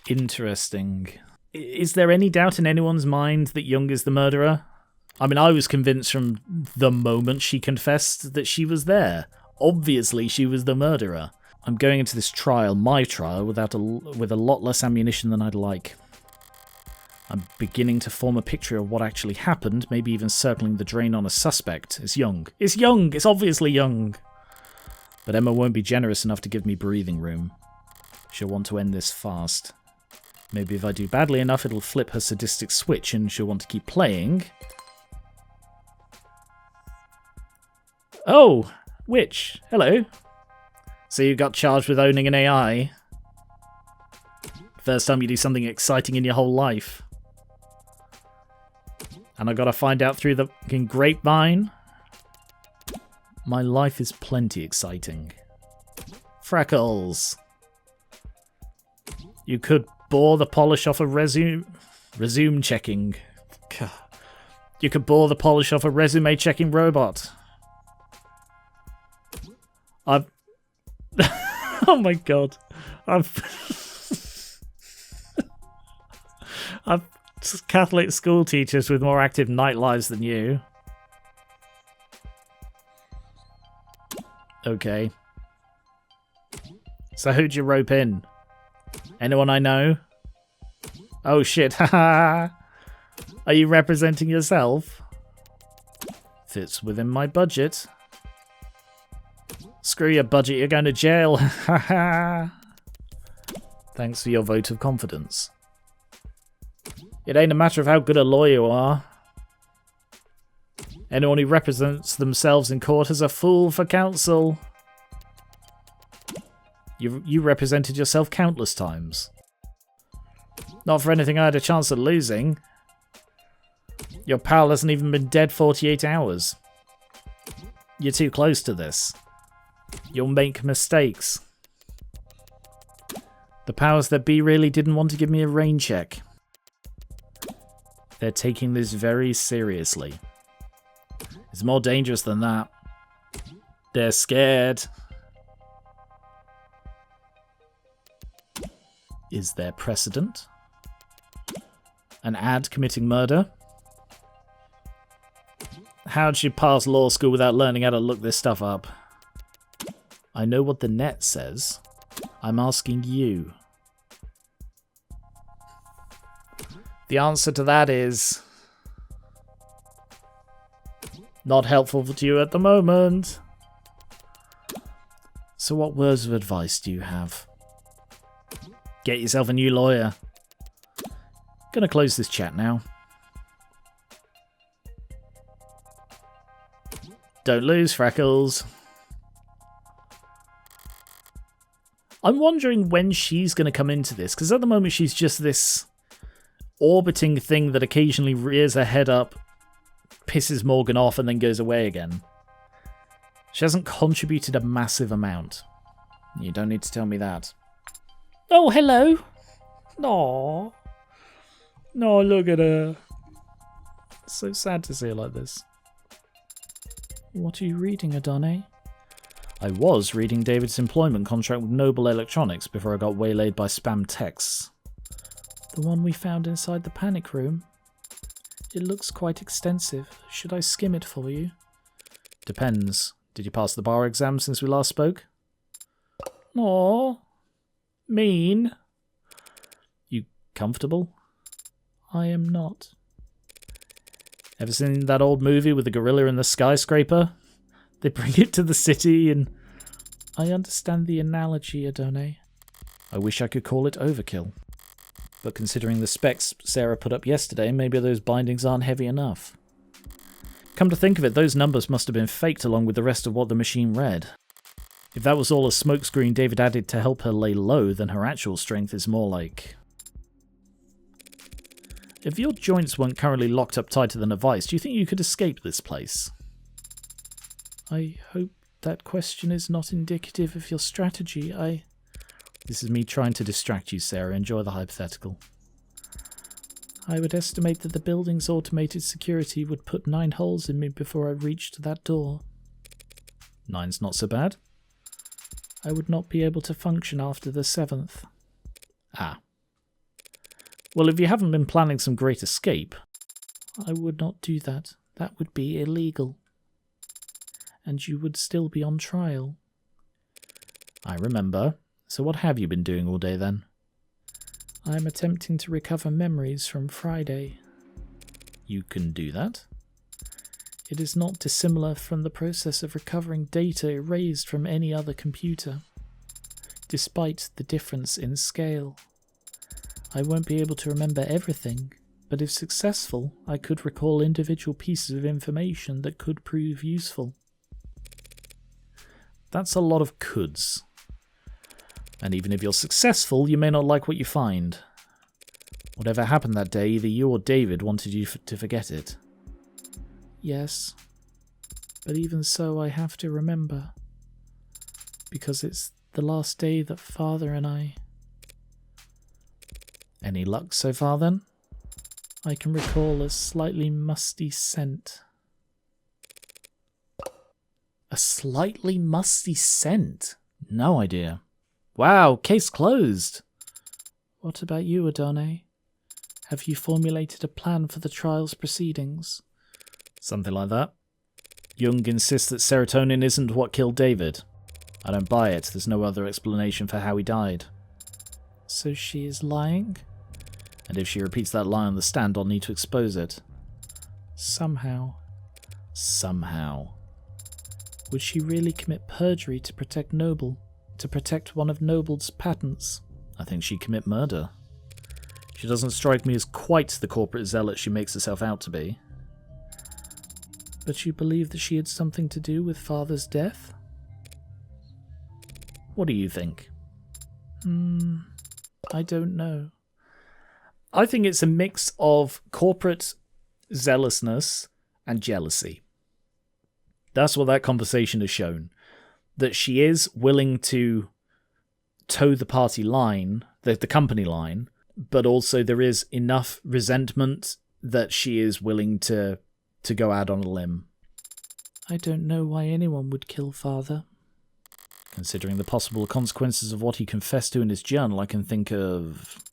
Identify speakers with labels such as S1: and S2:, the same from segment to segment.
S1: Interesting. Is there any doubt in anyone's mind that Young is the murderer? I mean, I was convinced from the moment she confessed that she was there. Obviously, she was the murderer. I'm going into this trial, my trial, with a lot less ammunition than I'd like. I'm beginning to form a picture of what actually happened, maybe even circling the drain on a suspect. It's Young. It's Young! It's obviously Young! But Emma won't be generous enough to give me breathing room. She'll want to end this fast. Maybe if I do badly enough, it'll flip her sadistic switch and she'll want to keep playing. Oh! Witch. Hello. So you got charged with owning an AI. First time you do something exciting in your whole life. And I gotta find out through the fucking grapevine. My life is plenty exciting. Freckles. You could bore the polish off a resume checking. You could bore the polish off a resume checking robot. Oh my god. I've Catholic school teachers with more active night lives than you. Okay. So who'd you rope in? Anyone I know? Oh shit, haha. Are you representing yourself? Fits within my budget. Screw your budget, you're going to jail. Haha. Thanks for your vote of confidence. It ain't a matter of how good a lawyer you are. Anyone who represents themselves in court is a fool for counsel. You represented yourself countless times. Not for anything I had a chance at losing. Your pal hasn't even been dead 48 hours. You're too close to this. You'll make mistakes. The powers that be really didn't want to give me a rain check. They're taking this very seriously. It's more dangerous than that. They're scared. Is there precedent? An ad committing murder? How'd you pass law school without learning how to look this stuff up? I know what the net says. I'm asking you. The answer to that is... not helpful to you at the moment. So what words of advice do you have? Get yourself a new lawyer. Gonna close this chat now. Don't lose, Freckles. I'm wondering when she's going to come into this, because at the moment she's just this orbiting thing that occasionally rears her head up, pisses Morgan off, and then goes away again. She hasn't contributed a massive amount. You don't need to tell me that. Oh, hello. Aww. No, look at her. It's so sad to see her like this. What are you reading, Adone? I was reading David's employment contract with Noble Electronics before I got waylaid by spam texts. The one we found inside the panic room? It looks quite extensive. Should I skim it for you? Depends. Did you pass the bar exam since we last spoke? Aw. Mean. You comfortable? I am not. Ever seen that old movie with the gorilla in the skyscraper? They bring it to the city and... I understand the analogy, Adone. I wish I could call it overkill. But considering the specs Sarah put up yesterday, maybe those bindings aren't heavy enough. Come to think of it, those numbers must have been faked along with the rest of what the machine read. If that was all a smokescreen David added to help her lay low, then her actual strength is more like... If your joints weren't currently locked up tighter than a vice, do you think you could escape this place? I hope that question is not indicative of your strategy. This is me trying to distract you, Sarah. Enjoy the hypothetical. I would estimate that the building's automated security would put 9 holes in me before I reached that door. 9's not so bad. I would not be able to function after the 7th. Ah. Well, if you haven't been planning some great escape... I would not do that. That would be illegal. And you would still be on trial. I remember. So what have you been doing all day then? I am attempting to recover memories from Friday. You can do that? It is not dissimilar from the process of recovering data erased from any other computer, despite the difference in scale. I won't be able to remember everything, but if successful, I could recall individual pieces of information that could prove useful. That's a lot of coulds. And even if you're successful, you may not like what you find. Whatever happened that day, either you or David wanted you to forget it. Yes, but even so I have to remember. Because it's the last day that Father and I... Any luck so far then? I can recall a slightly musty scent. A slightly musty scent? No idea. Wow, case closed. What about you, Adone? Have you formulated a plan for the trial's proceedings? Something like that. Jung insists that serotonin isn't what killed David. I don't buy it. There's no other explanation for how he died. So she is lying? And if she repeats that lie on the stand, I'll need to expose it. Somehow. Somehow. Would she really commit perjury to protect Noble? To protect one of Noble's patents? I think she'd commit murder. She doesn't strike me as quite the corporate zealot she makes herself out to be. But you believe that she had something to do with Father's death? What do you think? I don't know. I think it's a mix of corporate zealousness and jealousy. That's what that conversation has shown. That she is willing to toe the party line, the company line, but also there is enough resentment that she is willing to go out on a limb. I don't know why anyone would kill Father. Considering the possible consequences of what he confessed to in his journal, I can think of...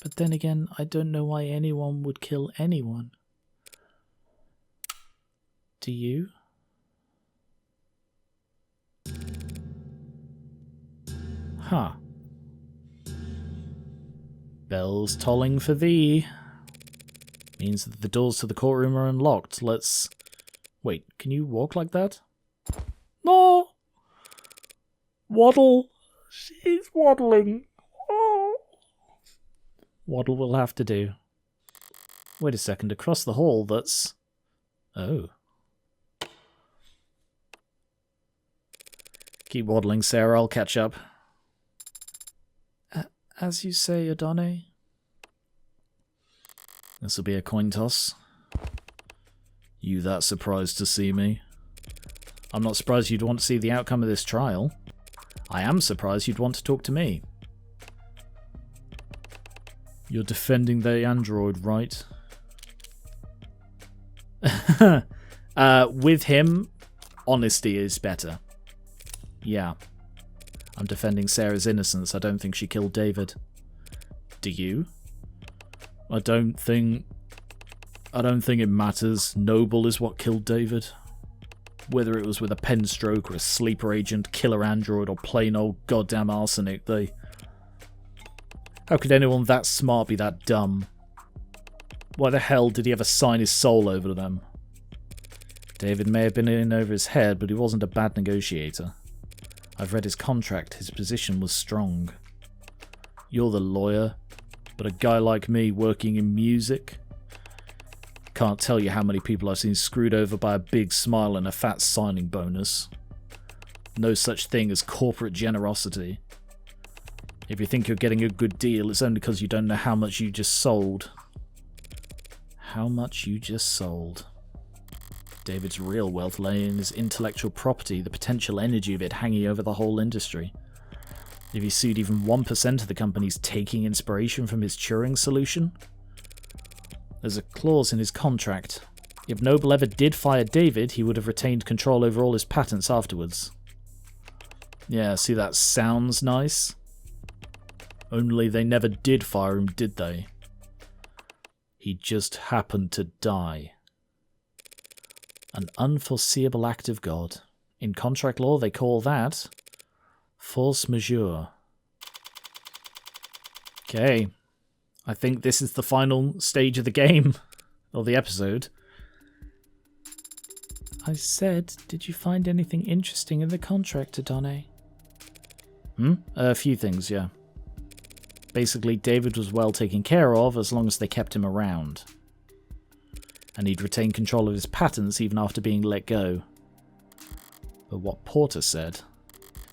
S1: But then again, I don't know why anyone would kill anyone. Do you? Huh. Bells tolling for thee. Means that the doors to the courtroom are unlocked. Let's... Wait, can you walk like that? No! Waddle. She's waddling. Oh. Waddle will have to do. Wait a second, across the hall, that's... Oh. Keep waddling, Sarah, I'll catch up. As you say, Adone. This'll be a coin toss. You that surprised to see me? I'm not surprised you'd want to see the outcome of this trial. I am surprised you'd want to talk to me. You're defending the android, right? With him, honesty is better. Yeah. I'm defending Sarah's innocence. I don't think she killed David. Do you? I don't think it matters. Noble is what killed David. Whether it was with a pen stroke or a sleeper agent, killer android, or plain old goddamn arsenic, How could anyone that smart be that dumb? Why the hell did he ever sign his soul over to them? David may have been in over his head, but he wasn't a bad negotiator. I've read his contract. His position was strong. You're the lawyer, but a guy like me working in music? Can't tell you how many people I've seen screwed over by a big smile and a fat signing bonus. No such thing as corporate generosity. If you think you're getting a good deal, it's only because you don't know how much you just sold. How much you just sold. David's real wealth lay in his intellectual property, the potential energy of it hanging over the whole industry. If he sued even 1% of the companies taking inspiration from his Turing solution? There's a clause in his contract. If Noble ever did fire David, he would have retained control over all his patents afterwards. Yeah, see, that sounds nice. Only they never did fire him, did they? He just happened to die. An unforeseeable act of God. In contract law, they call that force majeure. Okay. I think this is the final stage of the game. Or the episode. I said, did you find anything interesting in the contract, Adone? A few things, yeah. Basically, David was well taken care of as long as they kept him around. And he'd retain control of his patents even after being let go. But what Porter said...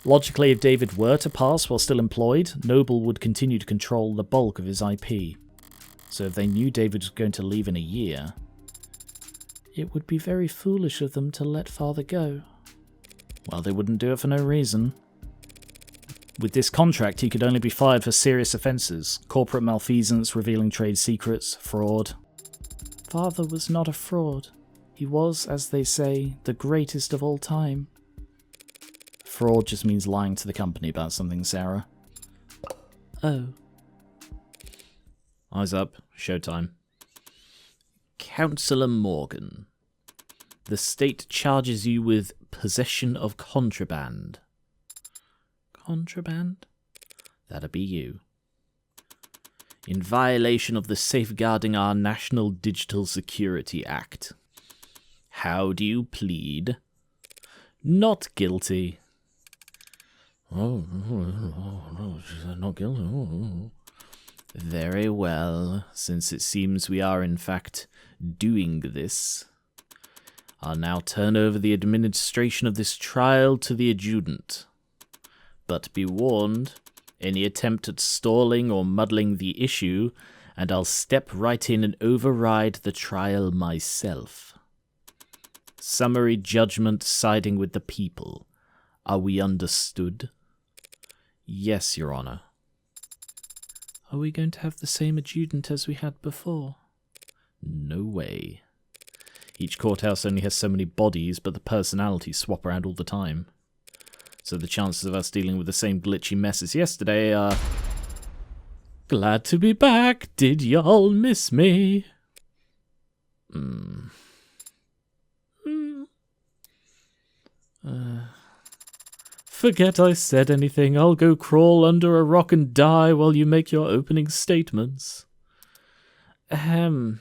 S1: Logically, if David were to pass while still employed, Noble would continue to control the bulk of his IP. So if they knew David was going to leave in a year, it would be very foolish of them to let Father go. Well, they wouldn't do it for no reason. With this contract, he could only be fired for serious offences, corporate malfeasance, revealing trade secrets, fraud. Father was not a fraud. He was, as they say, the greatest of all time. Fraud just means lying to the company about something, Sarah. Oh. Eyes up. Showtime. Councillor Morgan. The state charges you with possession of contraband. Contraband? That'd be you. In violation of the Safeguarding Our National Digital Security Act. How do you plead? Not guilty. Oh, no, not guilty. Oh. Very well, since it seems we are in fact doing this. I'll now turn over the administration of this trial to the adjutant. But be warned, any attempt at stalling or muddling the issue, and I'll step right in and override the trial myself. Summary judgment siding with the people. Are we understood? Yes, Your Honour. Are we going to have the same adjutant as we had before? No way. Each courthouse only has so many bodies, but the personalities swap around all the time. So the chances of us dealing with the same glitchy mess as yesterday are... Glad to be back. Did y'all miss me? Forget I said anything. I'll go crawl under a rock and die while you make your opening statements. The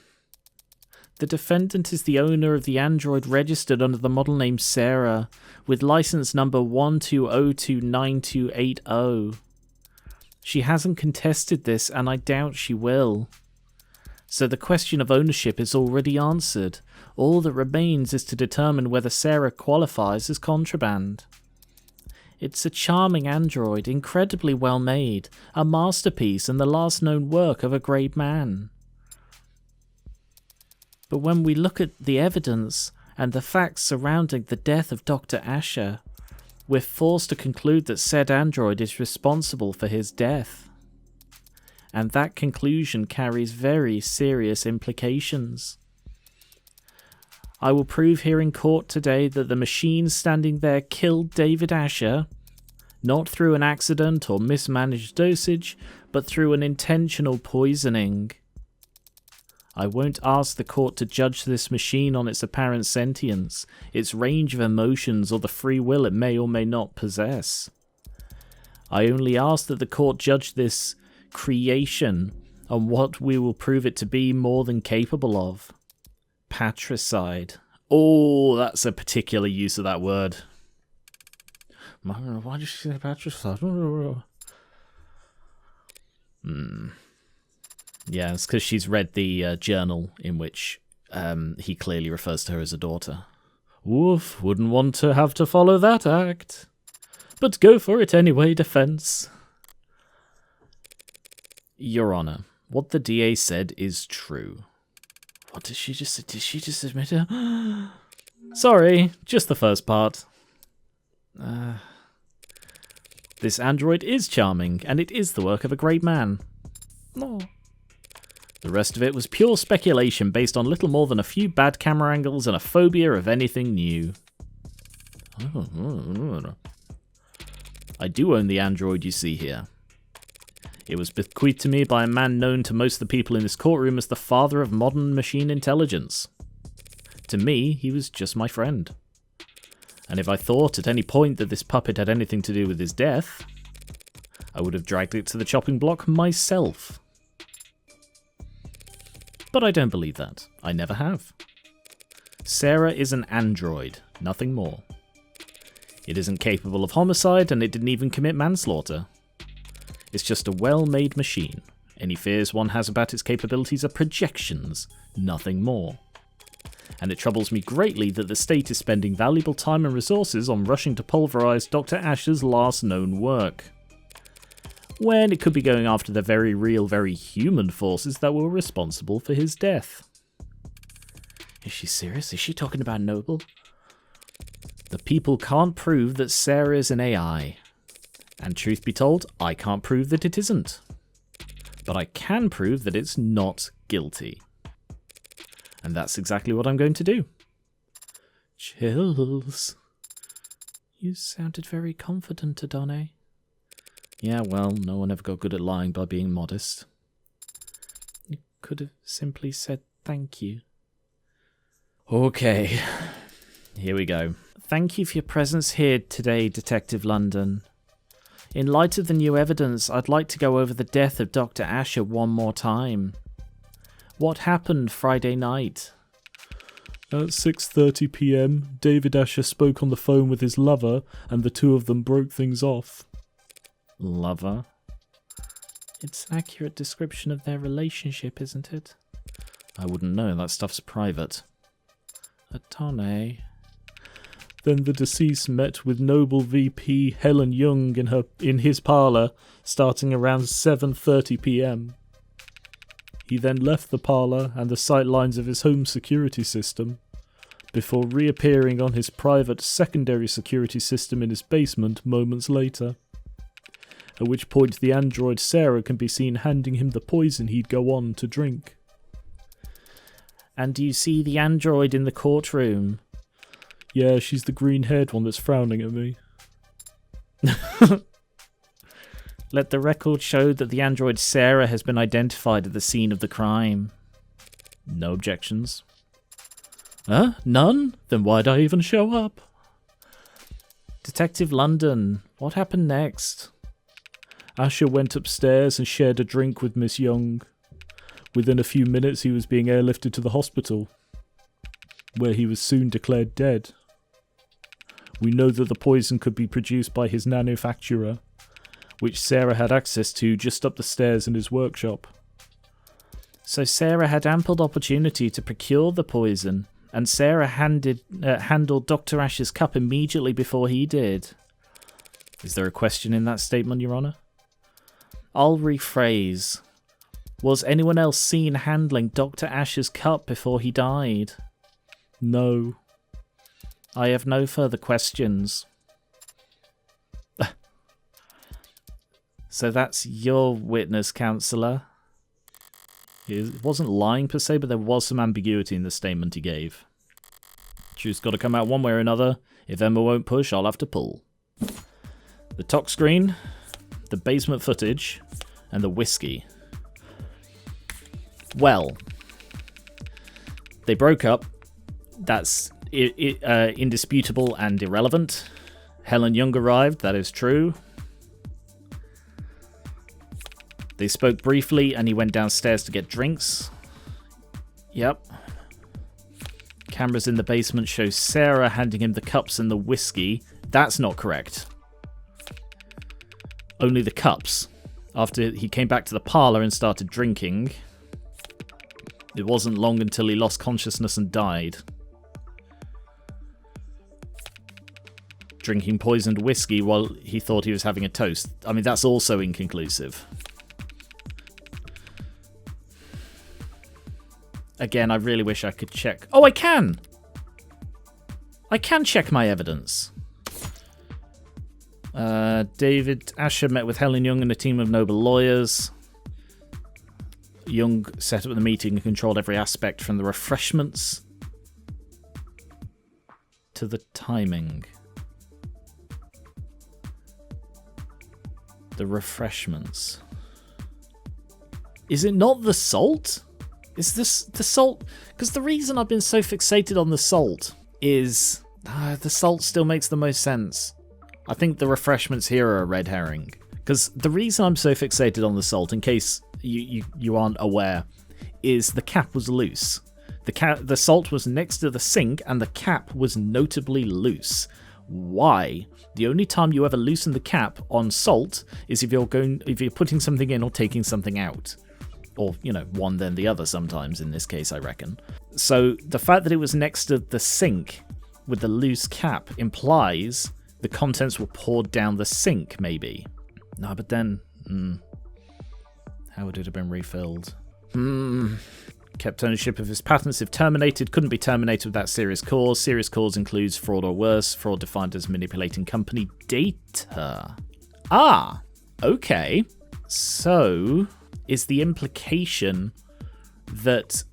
S1: defendant is the owner of the android registered under the model name Sarah, with license number 12029280. She hasn't contested this, and I doubt she will. So the question of ownership is already answered. All that remains is to determine whether Sarah qualifies as contraband. It's a charming android, incredibly well made, a masterpiece and the last known work of a great man. But when we look at the evidence and the facts surrounding the death of Dr. Asher, we're forced to conclude that said android is responsible for his death. And that conclusion carries very serious implications. I will prove here in court today that the machine standing there killed David Asher, not through an accident or mismanaged dosage, but through an intentional poisoning. I won't ask the court to judge this machine on its apparent sentience, its range of emotions, or the free will it may or may not possess. I only ask that the court judge this creation on what we will prove it to be more than capable of. Patricide. Oh, that's a particular use of that word. Why did you say patricide? Yeah, it's because she's read the journal in which he clearly refers to her as a daughter. Woof, wouldn't want to have to follow that act. But go for it anyway, defense. Your Honor, what the DA said is true. What did she just say? Did she just admit it? Sorry, just the first part. This android is charming, and it is the work of a great man. Oh. The rest of it was pure speculation based on little more than a few bad camera angles and a phobia of anything new. I do own the android you see here. It was bequeathed to me by a man known to most of the people in this courtroom as the father of modern machine intelligence. To me, he was just my friend. And if I thought at any point that this puppet had anything to do with his death, I would have dragged it to the chopping block myself. But I don't believe that. I never have. Sarah is an android, nothing more. It isn't capable of homicide, and it didn't even commit manslaughter. It's just a well-made machine. Any fears one has about its capabilities are projections, nothing more. And it troubles me greatly that the state is spending valuable time and resources on rushing to pulverize Dr. Asher's last known work, when it could be going after the very real, very human forces that were responsible for his death. Is she serious? Is she talking about Noble? The people can't prove that Sarah is an AI. And truth be told, I can't prove that it isn't. But I can prove that it's not guilty. And that's exactly what I'm going to do. Chills. You sounded very confident, Adone. Yeah, well, no one ever got good at lying by being modest. You could have simply said thank you. Okay, here we go. Thank you for your presence here today, Detective London. In light of the new evidence, I'd like to go over the death of Dr. Asher one more time. What happened Friday night?
S2: At 6:30 p.m, David Asher spoke on the phone with his lover, and the two of them broke things off.
S1: Lover? It's an accurate description of their relationship, isn't it? I wouldn't know, that stuff's private. Atone.
S2: Then the deceased met with Noble VP Helen Young in his parlour, starting around 7:30 p.m. He then left the parlour and the sightlines of his home security system, before reappearing on his private secondary security system in his basement moments later. At which point the android Sarah can be seen handing him the poison he'd go on to drink.
S1: And do you see the android in the courtroom?
S2: Yeah, she's the green-haired one that's frowning at me.
S1: Let the record show that the android Sarah has been identified at the scene of the crime. No objections.
S2: None? Then why'd I even show up?
S1: Detective London, what happened next?
S2: Asher went upstairs and shared a drink with Miss Young. Within a few minutes he was being airlifted to the hospital, where he was soon declared dead. We know that the poison could be produced by his manufacturer, which Sarah had access to just up the stairs in his workshop.
S1: So Sarah had ample opportunity to procure the poison, and Sarah handled Dr. Asher's cup immediately before he did. Is there a question in that statement, Your Honour? I'll rephrase. Was anyone else seen handling Dr. Asher's cup before he died?
S2: No.
S1: I have no further questions. So that's your witness, counsellor. He wasn't lying per se, but there was some ambiguity in the statement he gave. Truth's got to come out one way or another. If Emma won't push, I'll have to pull. The talk screen, the basement footage, and the whiskey. Well, they broke up. That's indisputable and irrelevant. Helen Young arrived, that is true. They spoke briefly and he went downstairs to get drinks. Yep. Cameras in the basement show Sarah handing him the cups and the whiskey. That's not correct. Only the cups. After he came back to the parlour and started drinking, it wasn't long until he lost consciousness and died. Drinking poisoned whiskey while he thought he was having a toast. I mean, that's also inconclusive. Again, I really wish I could check. Oh, I can! I can check my evidence. David Asher met with Helen Young and a team of Noble lawyers. Young set up the meeting and controlled every aspect from the refreshments to the timing. The refreshments. Is it not the salt? Is this the salt? Because the reason I've been so fixated on the salt is the salt still makes the most sense. I think the refreshments here are a red herring. Because the reason I'm so fixated on the salt, in case you aren't aware, is the cap was loose. The salt was next to the sink and the cap was notably loose. Why? The only time you ever loosen the cap on salt is if you're putting something in or taking something out. Or, one then the other sometimes in this case, I reckon. So the fact that it was next to the sink with the loose cap implies the contents were poured down the sink, maybe. No, but then... how would it have been refilled? Kept ownership of his patents if terminated. Couldn't be terminated without serious cause. Serious cause includes fraud or worse. Fraud defined as manipulating company data. Ah, okay. So, is the implication that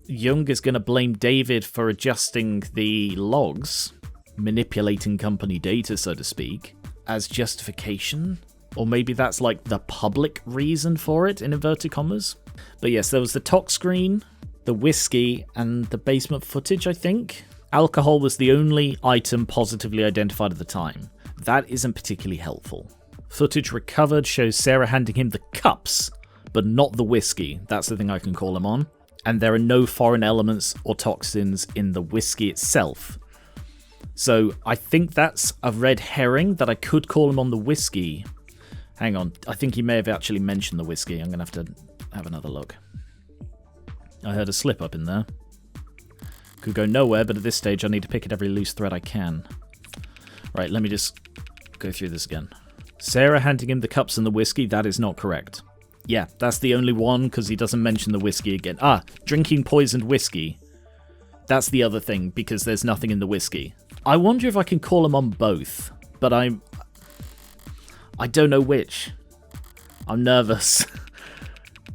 S1: Young is going to blame David for adjusting the logs, manipulating company data, so to speak, as justification? Or maybe that's like the public reason for it, in inverted commas? But yes, there was the tox screen, the whiskey, and the basement footage, I think. Alcohol was the only item positively identified at the time. That isn't particularly helpful. Footage recovered shows Sarah handing him the cups, but not the whiskey. That's the thing I can call him on. And there are no foreign elements or toxins in the whiskey itself. So I think that's a red herring that I could call him on the whiskey. Hang on, I think he may have actually mentioned the whiskey. I'm going to have another look. I heard a slip up in there. Could go nowhere, but at this stage I need to pick at every loose thread I can. Right, let me just go through this again. Sarah handing him the cups and the whiskey, that is not correct. Yeah, that's the only one, because he doesn't mention the whiskey again. Ah, drinking poisoned whiskey. That's the other thing, because there's nothing in the whiskey. I wonder if I can call him on both, but I don't know which. I'm nervous.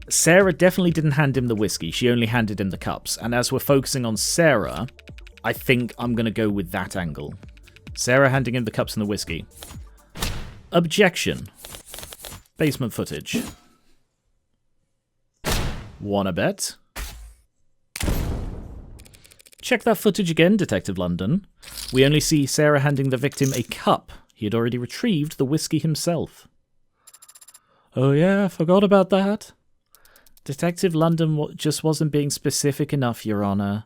S1: Sarah definitely didn't hand him the whiskey. She only handed him the cups. And as we're focusing on Sarah, I think I'm going to go with that angle. Sarah handing him the cups and the whiskey. Objection. Basement footage. Wanna bet? Check that footage again, Detective London. We only see Sarah handing the victim a cup. He had already retrieved the whiskey himself. Oh yeah, forgot about that. Detective London just wasn't being specific enough, Your Honor.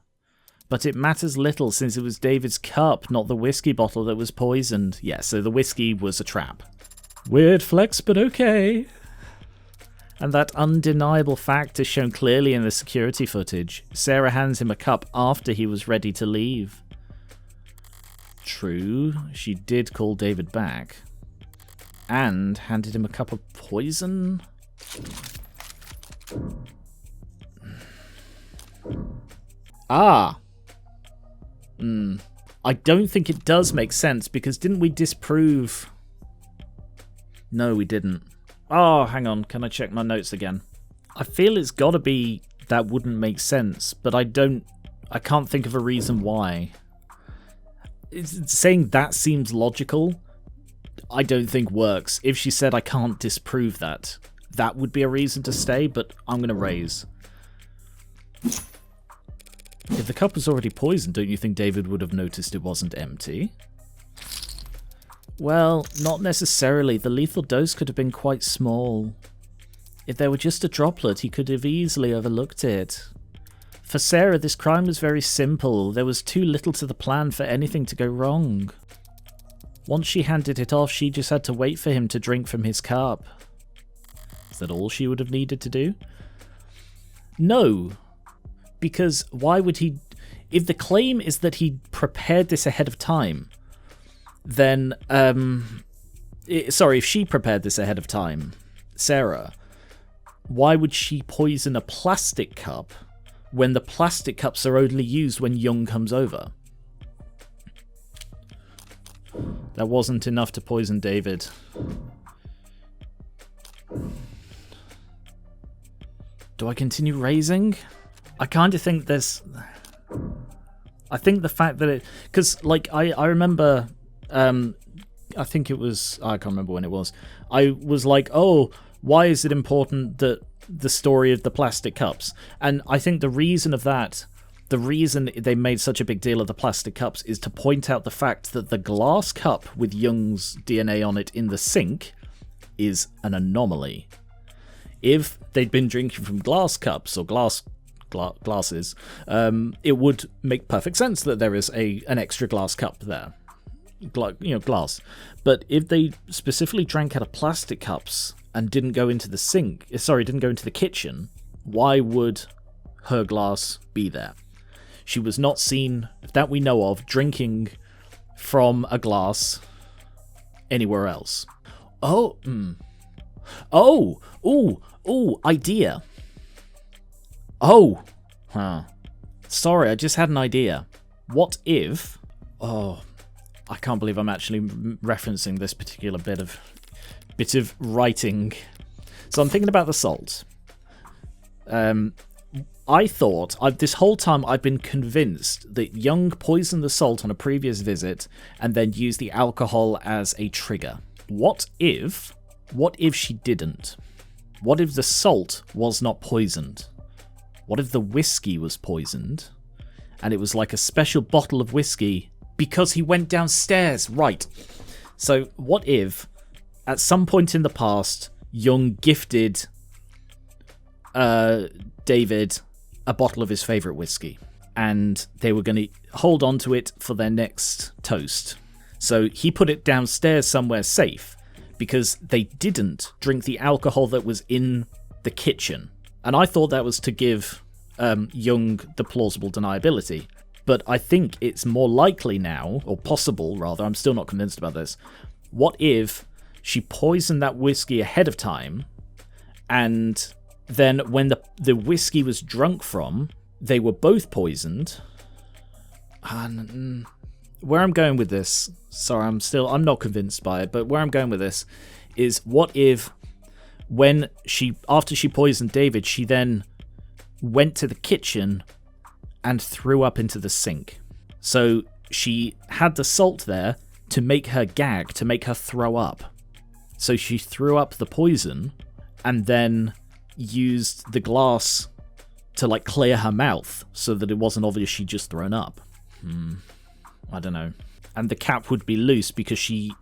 S1: But it matters little since it was David's cup, not the whiskey bottle that was poisoned. Yeah, so the whiskey was a trap. Weird flex, but okay. And that undeniable fact is shown clearly in the security footage. Sarah hands him a cup after he was ready to leave. True, she did call David back. And handed him a cup of poison? Ah! I don't think it does make sense, because didn't we disprove... No, we didn't. Oh, hang on, can I check my notes again? I feel it's gotta be that wouldn't make sense, but I can't think of a reason why. Saying that seems logical, I don't think works. If she said I can't disprove that, that would be a reason to stay, but I'm gonna raise. If the cup was already poisoned, don't you think David would have noticed it wasn't empty? Well, not necessarily. The lethal dose could have been quite small. If there were just a droplet, he could have easily overlooked it. For Sarah, this crime was very simple. There was too little to the plan for anything to go wrong. Once she handed it off, she just had to wait for him to drink from his cup. Is that all she would have needed to do? No. Because why would he... If the claim is that he prepared this ahead of time... Then, if she prepared this ahead of time, Sarah, why would she poison a plastic cup when the plastic cups are only used when Young comes over? That wasn't enough to poison David. Do I continue raising? I kind of think there's... I think the fact that it... Because, like, I remember... I think it was... I can't remember when it was. I was like, oh, why is it important that the story of the plastic cups. And I think the reason they made such a big deal of the plastic cups is to point out the fact that the glass cup with Jung's DNA on it in the sink is an anomaly. If they'd been drinking from glass cups or glasses, it would make perfect sense that there is an extra glass cup there. Glass. But if they specifically drank out of plastic cups and didn't go into the kitchen, why would her glass be there? She was not seen, that we know of, drinking from a glass anywhere else. Idea. Sorry, I just had an idea. What if... I can't believe I'm actually referencing this particular bit of writing. So I'm thinking about the salt. I thought, this whole time I've been convinced that Jung poisoned the salt on a previous visit and then used the alcohol as a trigger. What if she didn't? What if the salt was not poisoned? What if the whiskey was poisoned and it was like a special bottle of whiskey because he went downstairs? Right. So what if at some point in the past Jung gifted David a bottle of his favourite whiskey and they were going to hold on to it for their next toast. So he put it downstairs somewhere safe because they didn't drink the alcohol that was in the kitchen. And I thought that was to give Jung the plausible deniability. But I think it's more likely now, or possible rather, I'm still not convinced about this. What if she poisoned that whiskey ahead of time, and then when the whiskey was drunk from, they were both poisoned? Where I'm going with this, sorry, I'm not convinced by it, but where I'm going with this is, what if after she poisoned David, she then went to the kitchen and threw up into the sink. So she had the salt there to make her gag, to make her throw up. So she threw up the poison and then used the glass to clear her mouth so that it wasn't obvious she'd just thrown up. I don't know. And the cap would be loose because she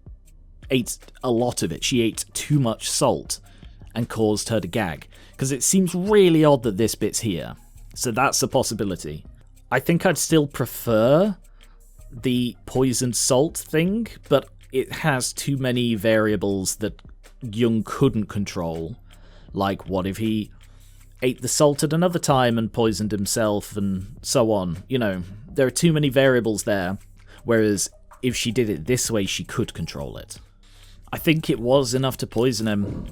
S1: ate a lot of it. She ate too much salt and caused her to gag. Because it seems really odd that this bit's here. So that's a possibility. I think I'd still prefer the poisoned salt thing, but it has too many variables that Jung couldn't control. Like, what if he ate the salt at another time and poisoned himself and so on? There are too many variables there. Whereas if she did it this way, she could control it. I think it was enough to poison him.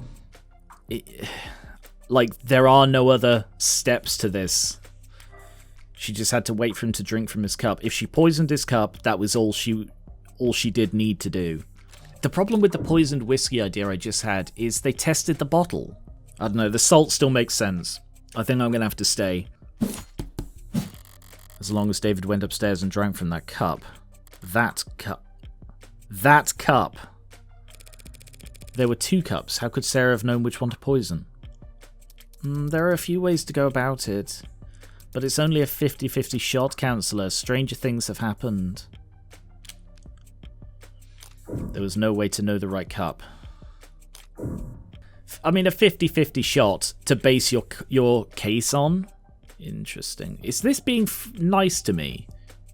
S1: There are no other steps to this. She just had to wait for him to drink from his cup. If she poisoned his cup, that was all she did need to do. The problem with the poisoned whiskey idea I just had is they tested the bottle. I don't know, the salt still makes sense. I think I'm going to have to stay. As long as David went upstairs and drank from that cup. That cup. There were 2 cups. How could Sarah have known which one to poison? There are a few ways to go about it. But it's only a 50-50 shot, Counsellor. Stranger things have happened. There was no way to know the right cup. I mean, a 50-50 shot to base your case on? Interesting. Is this being nice to me?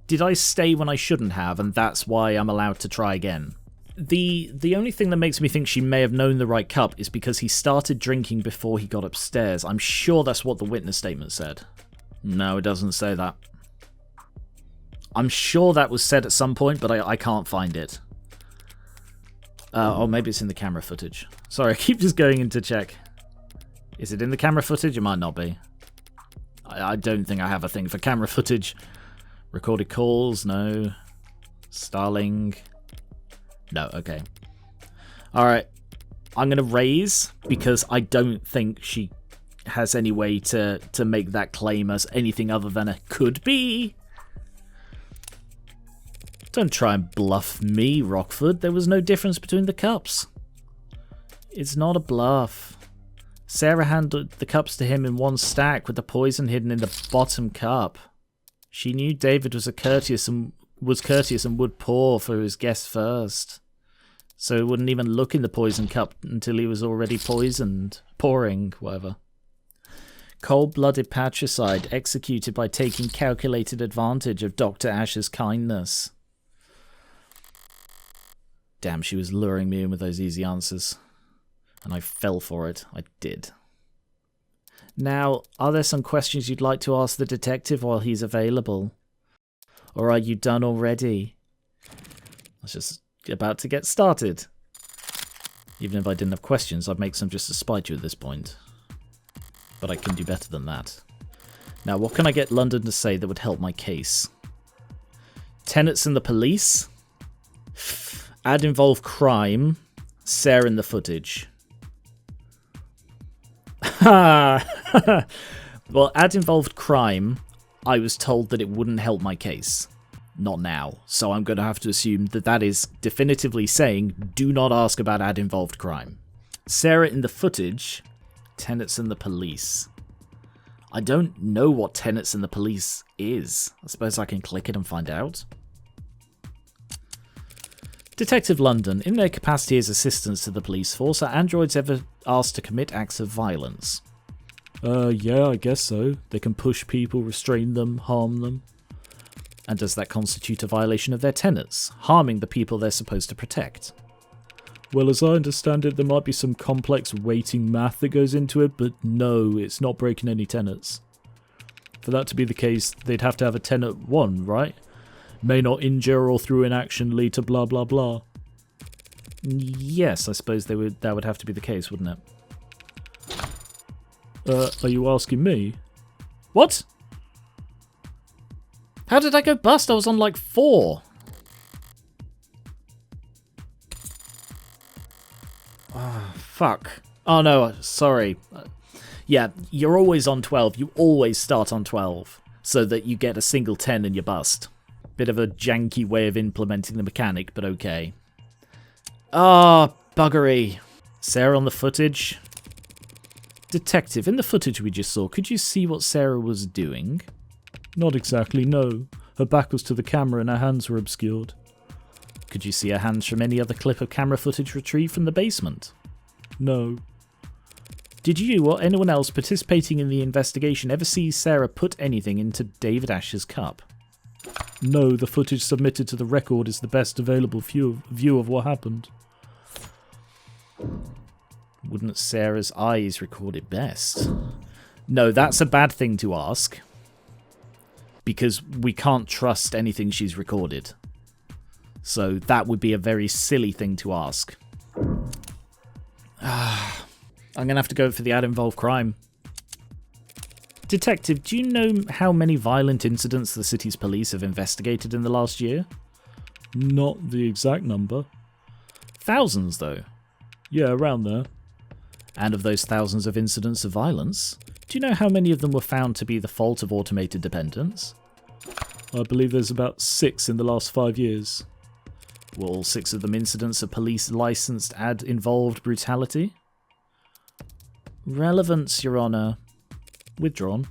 S1: Did I stay when I shouldn't have, and that's why I'm allowed to try again? The only thing that makes me think she may have known the right cup is because he started drinking before he got upstairs. I'm sure that's what the witness statement said. No, it doesn't say that. I'm sure that was said at some point, but I can't find it. Maybe it's in the camera footage. Sorry, I keep just going in to check. Is it in the camera footage? It might not be. I don't think I have a thing for camera footage. Recorded calls? No. Starling? No, okay. Alright. I'm going to raise, because I don't think she has any way to make that claim as anything other than a could be. Don't try and bluff me, Rockford. There was no difference between the cups. It's not a bluff. Sarah handed the cups to him in one stack with the poison hidden in the bottom cup. She knew David was courteous and would pour for his guests first. So he wouldn't even look in the poison cup until he was already poisoned. Pouring, whatever. Cold-blooded patricide executed by taking calculated advantage of Dr. Asher's kindness. Damn, she was luring me in with those easy answers. And I fell for it. I did. Now, are there some questions you'd like to ask the detective while he's available? Or are you done already? I was just about to get started. Even if I didn't have questions, I'd make some just to spite you at this point. But I can do better than that. Now, what can I get London to say that would help my case? Tenants and the police? Ad involved crime. Sarah in the footage. Well, ad involved crime. I was told that it wouldn't help my case. Not now. So I'm going to have to assume that that is definitively saying, do not ask about ad involved crime. Sarah in the footage. Tenants and the police. I don't know what Tenants and the police is. I suppose I can click it and find out. Detective London, in their capacity as assistants to the police force, are androids ever asked to commit acts of violence?
S2: Yeah, I guess so. They can push people, restrain them, harm them.
S1: And does that constitute a violation of their tenets, harming the people they're supposed to protect?
S2: Well, as I understand it, there might be some complex weighting math that goes into it, but no, it's not breaking any tenets. For that to be the case, they'd have to have a tenet 1, right? May not injure or through inaction lead to blah blah blah.
S1: Yes, I suppose that would have to be the case, wouldn't it?
S2: Are you asking me?
S1: What? How did I go bust? I was on like 4. Oh, fuck. Oh no, sorry. Yeah, you're always on 12. You always start on 12. So that you get a single 10 and you bust. Bit of a janky way of implementing the mechanic, but okay. Ah, buggery. Sarah on the footage. Detective, in the footage we just saw, could you see what Sarah was doing?
S2: Not exactly, no. Her back was to the camera and her hands were obscured.
S1: Could you see her hands from any other clip of camera footage retrieved from the basement?
S2: No.
S1: Did you or anyone else participating in the investigation ever see Sarah put anything into David Asher's cup?
S2: No, the footage submitted to the record is the best available view of what happened.
S1: Wouldn't Sarah's eyes record it best? No, that's a bad thing to ask. Because we can't trust anything she's recorded. So that would be a very silly thing to ask. I'm going to have to go for the ad involved crime. Detective, do you know how many violent incidents the city's police have investigated in the last year?
S2: Not the exact number.
S1: Thousands, though.
S2: Yeah, around there.
S1: And of those thousands of incidents of violence, do you know how many of them were found to be the fault of automated dependents?
S2: I believe there's about 6 in the last 5 years.
S1: Were all 6 of them incidents of police-licensed ad-involved brutality? Relevance, Your Honour. Withdrawn.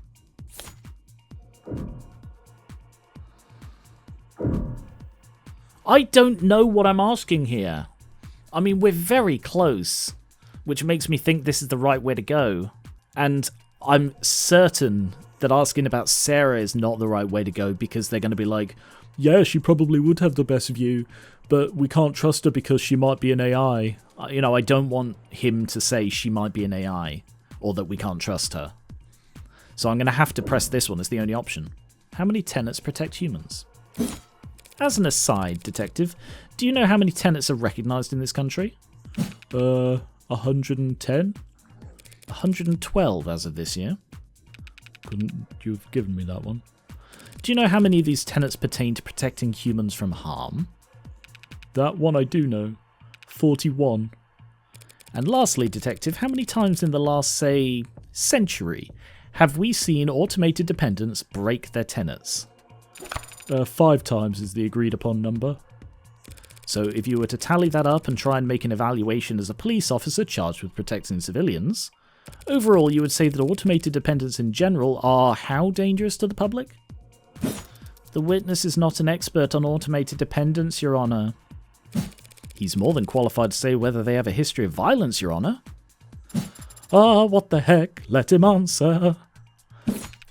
S1: I don't know what I'm asking here. I mean, we're very close, which makes me think this is the right way to go. And I'm certain that asking about Sarah is not the right way to go because they're going to be like,
S2: yeah, she probably would have the best view, but we can't trust her because she might be an AI.
S1: You know, I don't want him to say she might be an AI or that we can't trust her. So I'm going to have to press this one as the only option. How many tenets protect humans? As an aside, Detective, do you know how many tenets are recognised in this country?
S2: 110?
S1: 112 as of this year.
S2: Couldn't you have given me that one?
S1: Do you know how many of these tenets pertain to protecting humans from harm?
S2: That one I do know. 41.
S1: And lastly, Detective, how many times in the last, say, century have we seen automated dependents break their tenets?
S2: 5 times is the agreed upon number.
S1: So if you were to tally that up and try and make an evaluation as a police officer charged with protecting civilians, Overall, you would say that automated dependents in general are how dangerous to the public? The witness is not an expert on automated dependents, Your Honour. He's more than qualified to say whether they have a history of violence, Your Honour.
S2: Ah, what the heck? Let him answer.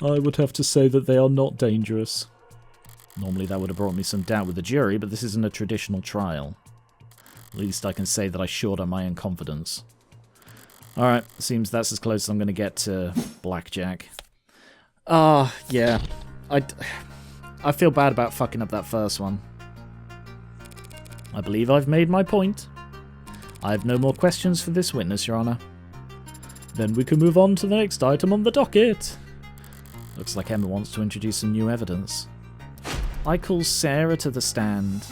S2: I would have to say that they are not dangerous.
S1: Normally that would have brought me some doubt with the jury, but this isn't a traditional trial. At least I can say that I shored on my own confidence. Alright, seems that's as close as I'm going to get to blackjack. Yeah. I feel bad about fucking up that first one. I believe I've made my point. I have no more questions for this witness, Your Honour.
S2: Then we can move on to the next item on the docket.
S1: Looks like Emma wants to introduce some new evidence. I call Sarah to the stand.